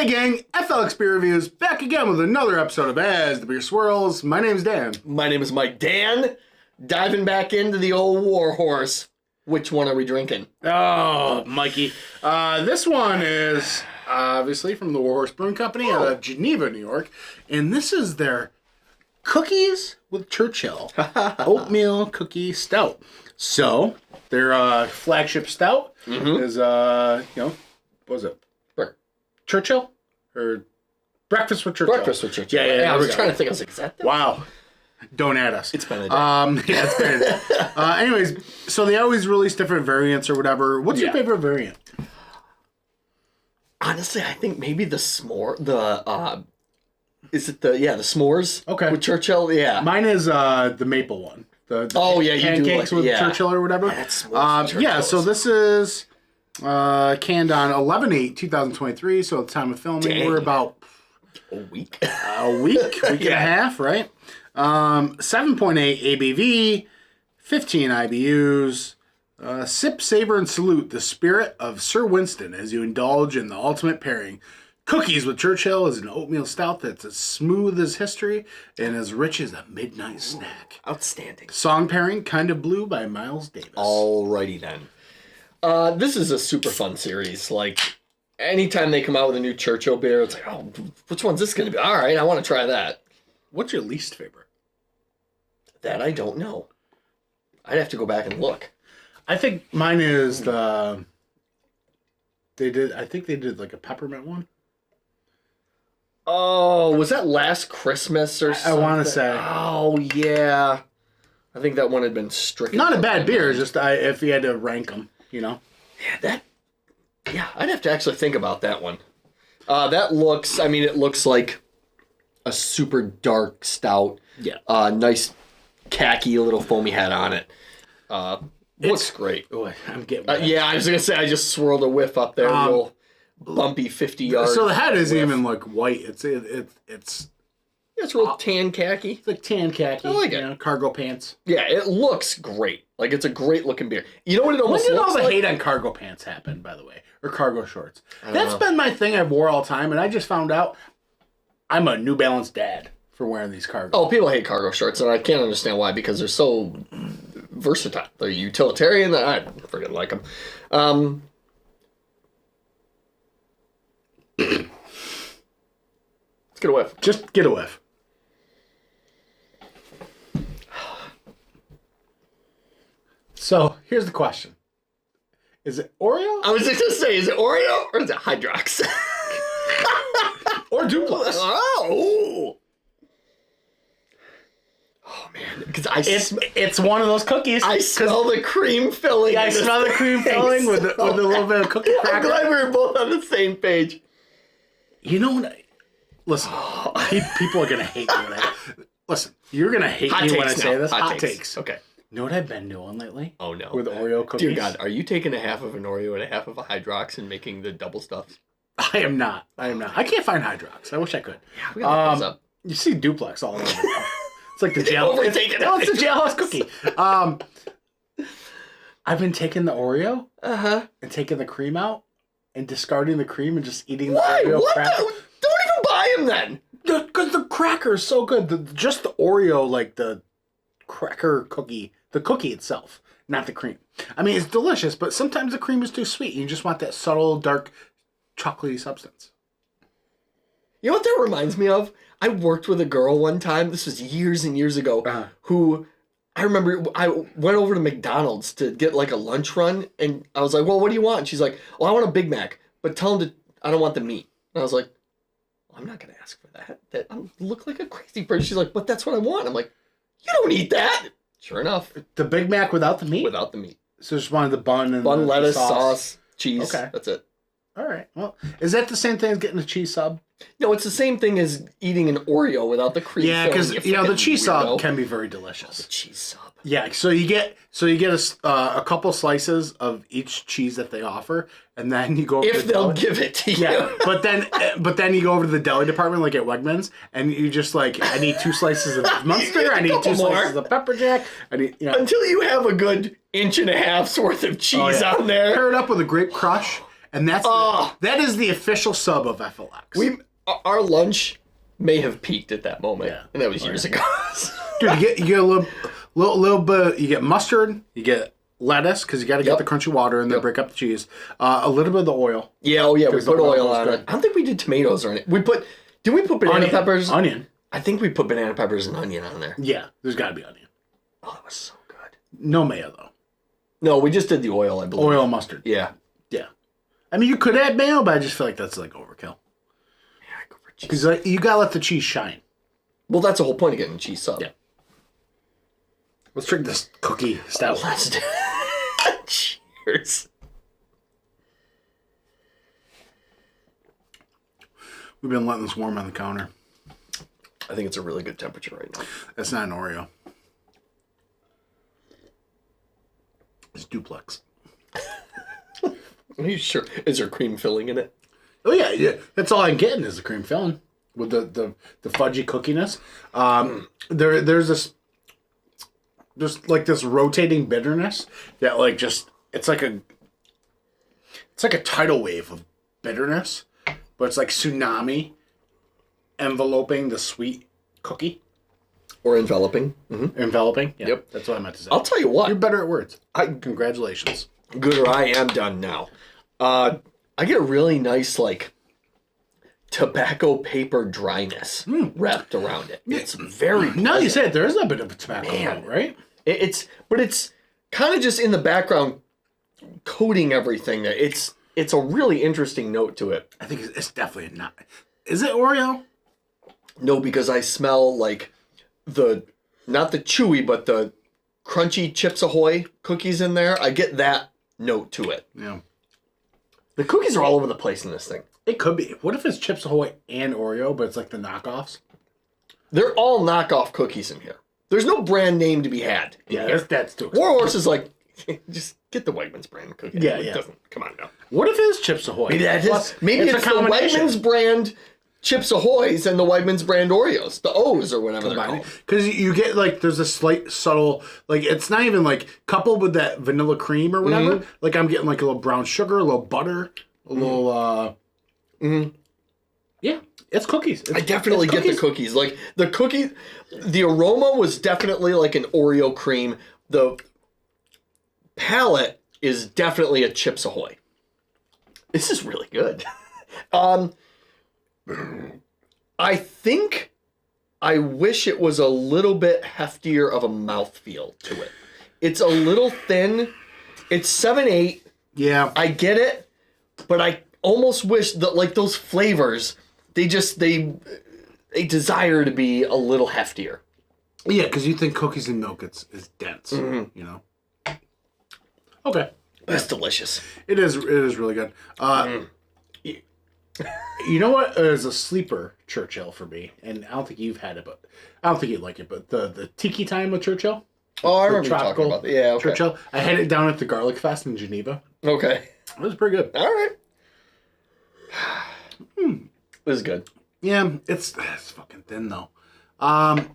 Hey gang, FLX Beer Reviews back again with another episode of As the Beer Swirls. My name's Dan. My name is Mike. Dan, diving back into the old War Horse. Which one are we drinking? Oh, Mikey. This one is obviously from the War Horse Brewing Company out of Geneva, New York. And this is their Cookies with Churchill Oatmeal Cookie Stout. So, their flagship stout is, what was it? Churchill? Or Breakfast with Churchill? Breakfast with Churchill. Yeah. I was trying to think. I was like, is that them? Wow. Don't add us. It's been a day. Yeah, it's been a day. Anyways, so they always release different variants or whatever. What's your favorite variant? Honestly, I think maybe the s'more, the s'mores? Okay. With Churchill, yeah. Mine is the maple one. The pancakes with Churchill or whatever. That's s'mores yeah, so this is canned on 11/8/2023, so at the time of filming, we're about a week and a half, right? 7.8 ABV, 15 IBUs. Sip, savor, and salute the spirit of Sir Winston as you indulge in the ultimate pairing. Cookies with Churchill is an oatmeal stout that's as smooth as history and as rich as a midnight snack. Outstanding. Song pairing, Kind of Blue by Miles Davis. Alrighty then. This is a super fun series. Like, anytime they come out with a new Churchill beer, it's like, oh, which one's this going to be? All right, I want to try that. What's your least favorite? That I don't know. I'd have to go back and look. I think mine is the... I think they did like a peppermint one. Oh, was that last Christmas or something? I want to say. Oh, yeah. I think that one had been stricken. Not a bad beer, just if you had to rank them, you know? Yeah, I'd have to actually think about that one. That looks, it looks like a super dark stout. Yeah. Nice khaki little foamy head on it. Looks great. Oh, I'm getting yeah, I was going to say, I just swirled a whiff up there, real bumpy 50-yard. So the head isn't whiff. even like white. It's real tan khaki. It's like tan khaki. I like it. You know, cargo pants. Yeah, it looks great. Like, it's a great looking beer. You know what it almost When did looks all the like? hate on cargo pants happen, by the way? Or cargo shorts? That's been my thing I wore all the time, and I just found out I'm a New Balance dad for wearing these cargo. Oh, people hate cargo shorts, and I can't understand why, because they're so versatile. They're utilitarian. I freaking like them. Let's get a whiff. Just get a whiff. So, here's the question. Is it Oreo? I was just going to say, is it Oreo or is it Hydrox? Or Duplex? Oh, man. Because It's one of those cookies. I smell the cream filling. Yeah, I smell the cream filling with a little bit of cookie I'm cracker. glad we were both on the same page. You know what? Listen, people are going to hate me when listen, you're going to hate me when I say this. Hot takes. Okay. You know what I've been doing lately? Oh, no. With Oreo cookies? Dear God, are you taking a half of an Oreo and a half of a Hydrox and making the double stuffs? I am not. I can't find Hydrox. I wish I could. Yeah, we gotta look those up. You see Duplex all over. It's like the jail. It's the jailhouse cookie. I've been taking the Oreo and taking the cream out and discarding the cream and just eating the Oreo cracker. Don't even buy them then. Because the cracker is so good. Just the Oreo, like the cracker cookie, the cookie itself, not the cream. I mean, it's delicious, but sometimes the cream is too sweet. You just want that subtle, dark, chocolatey substance. You know what that reminds me of? I worked with a girl one time, this was years and years ago, who, I remember, I went over to McDonald's to get like a lunch run, and I was like, well, what do you want? And she's like, well, I want a Big Mac, but tell them I don't want the meat. And I was like, well, I'm not going to ask for that. I look like a crazy person. She's like, but that's what I want. I'm like, you don't eat that. Sure enough. The Big Mac without the meat? Without the meat. So just wanted the bun and bun, lettuce, the sauce, cheese. Okay. That's it. All right. Well, is that the same thing as getting a cheese sub? No, it's the same thing as eating an Oreo without the cream. Yeah, because the cheese sub can be very delicious. Oh, the cheese sub. Yeah, so you get a couple slices of each cheese that they offer, and then you go over if to they'll deli. give it to you. Yeah, but then you go over to the deli department like at Wegmans, and you just like, I need 2 slices of Munster, I need 2 slices of pepper jack, I need until you have a good 1.5 inches worth of cheese on there. Pair it up with a grape crush. And that is the official sub of FLX. Our lunch may have peaked at that moment, and that was years ago. Dude, you get a little bit. You get mustard. You get lettuce because you got to get the crunchy water and then break up the cheese. A little bit of the oil. Yeah, we put oil on it. I don't think we did tomatoes or anything. Did we put banana peppers? Onion. I think we put banana peppers and onion on there. Yeah, there's got to be onion. Oh, that was so good. No mayo though. No, we just did the oil, I believe. Oil and mustard. Yeah. Yeah. I mean, you could add mayo, but I just feel like that's like overkill. Yeah, I go for cheese. Because you gotta let the cheese shine. Well, that's the whole point of getting cheese sub. Yeah. Let's drink this cookie stout. Let's do it. Cheers. We've been letting this warm on the counter. I think it's a really good temperature right now. That's not an Oreo. It's duplex. Are you sure? Is there cream filling in it? Oh yeah. That's all I'm getting is the cream filling with the fudgy cookiness. There's like this rotating bitterness that like just it's like a tidal wave of bitterness, but it's like tsunami enveloping the sweet cookie. Or enveloping. Mm-hmm. Enveloping? Yeah, yep. That's what I meant to say. I'll tell you what. You're better at words. Congratulations. Good, or I am done now. I get a really nice, like, tobacco paper dryness wrapped around it. It's very pleasant. Now you say it, there is a bit of a tobacco note, right? It's kind of just in the background coating everything. It's a really interesting note to it. I think it's definitely not. Is it Oreo? No, because I smell like not the chewy, but the crunchy Chips Ahoy cookies in there. I get that note to it. Yeah. The cookies are all over the place in this thing. It could be. What if it's Chips Ahoy and Oreo, but it's like the knockoffs? They're all knockoff cookies in here. There's no brand name to be had. Yeah, that's too expensive. War Horse is like, just get the Wegmans brand cookie. Yeah, It doesn't. Come on now. What if it is Chips Ahoy? Maybe it's the Wegmans brand Chips Ahoy's and the Wegmans brand Oreos. The O's or whatever they're called. Because you get like, there's a slight subtle, like it's not even like coupled with that vanilla cream or whatever. Mm-hmm. Like I'm getting like a little brown sugar, a little butter, a little, yeah, it's cookies. I definitely get the cookies. Like the cookie, the aroma was definitely like an Oreo cream. The palate is definitely a Chips Ahoy. This is really good. I think I wish it was a little bit heftier of a mouthfeel to it. It's a little thin. It's 7.8. Yeah. I get it, but I almost wish that like those flavors, they desire to be a little heftier. Yeah, because you think cookies and milk is dense, you know? Okay. That's delicious. It is really good. You know what is a sleeper Churchill for me? And I don't think you've had it, but I don't think you'd like it, but the Tiki Time with Churchill. Oh, I remember you talking about that. Yeah, okay. Churchill. I had it down at the Garlic Fest in Geneva. Okay. It was pretty good. All right. It was good. Yeah, it's fucking thin though. I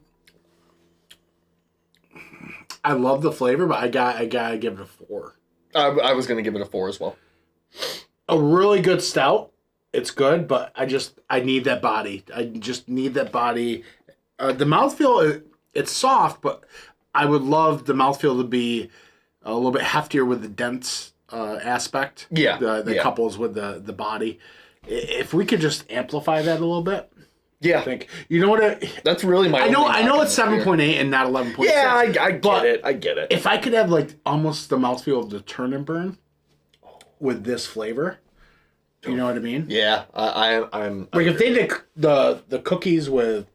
love the flavor, but I gotta give it a 4. I was gonna give it a 4 as well. A really good stout. It's good, but I need that body. I just need that body. The mouthfeel, it's soft, but I would love the mouthfeel to be a little bit heftier with the dense aspect. Yeah. The couples with the body. If we could just amplify that a little bit. Yeah. I think. You know what? That's really my I know it's 7.8 and not 11.6. Yeah, I get it. I get it. If I could have like almost the mouthfeel of the turn and burn with this flavor. You know what I mean? Yeah, I'm like if they did the cookies with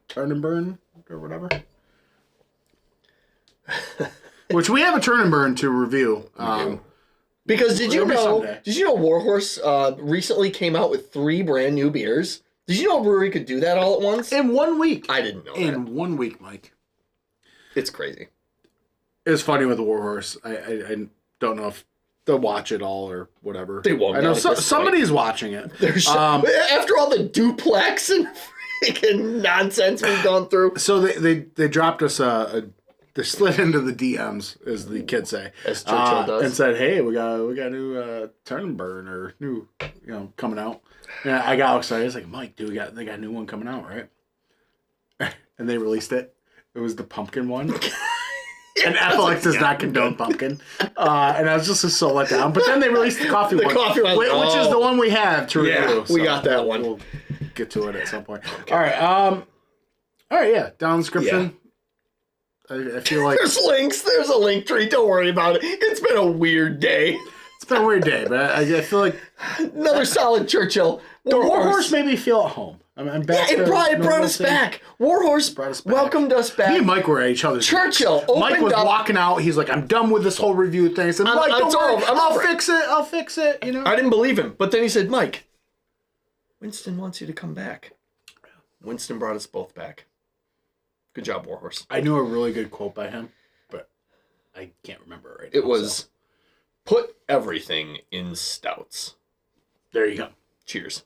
turn and burn or whatever, which we have a turn and burn to review. Because did you know War Horse recently came out with 3 brand new beers? Did you know a brewery could do that all at once? In 1 week. I didn't know that. In 1 week, Mike. It's crazy. It's funny with the War Horse. I don't know if they'll watch it all or whatever. They won't. I know somebody's watching it. After all the duplex and freaking nonsense we've gone through. So they dropped us a They slid into the DMs, as the kids say, As Churchill does, and said, "Hey, we got a new Turn and Burn or new, coming out." And I got excited. I was like, "Mike, dude, they got a new one coming out, right?" And they released it. It was the pumpkin one. And FLX does not condone pumpkin. And I was just so let down. But then they released the coffee one. Which is the one we have to review. We got that one. We'll get to it at some point. Okay. All right. Yeah. Down in the description. I feel like... There's links. There's a link tree. Don't worry about it. It's been a weird day. It's been a weird day, but I feel like... Another solid Churchill. War Horse made me feel at home. I'm back. Yeah, it brought us back. War Horse welcomed us back. Me and Mike were at each other's. Churchill Mike was walking out. He's like, "I'm done with this whole review thing." I said, "Mike, don't worry. I'll fix it. I'll fix it." I didn't believe him, but then he said, "Mike, Winston wants you to come back." Winston brought us both back. Good job, War Horse. I knew a really good quote by him, but I can't remember it right now. It was, "Put everything in stouts." There you go. Cheers.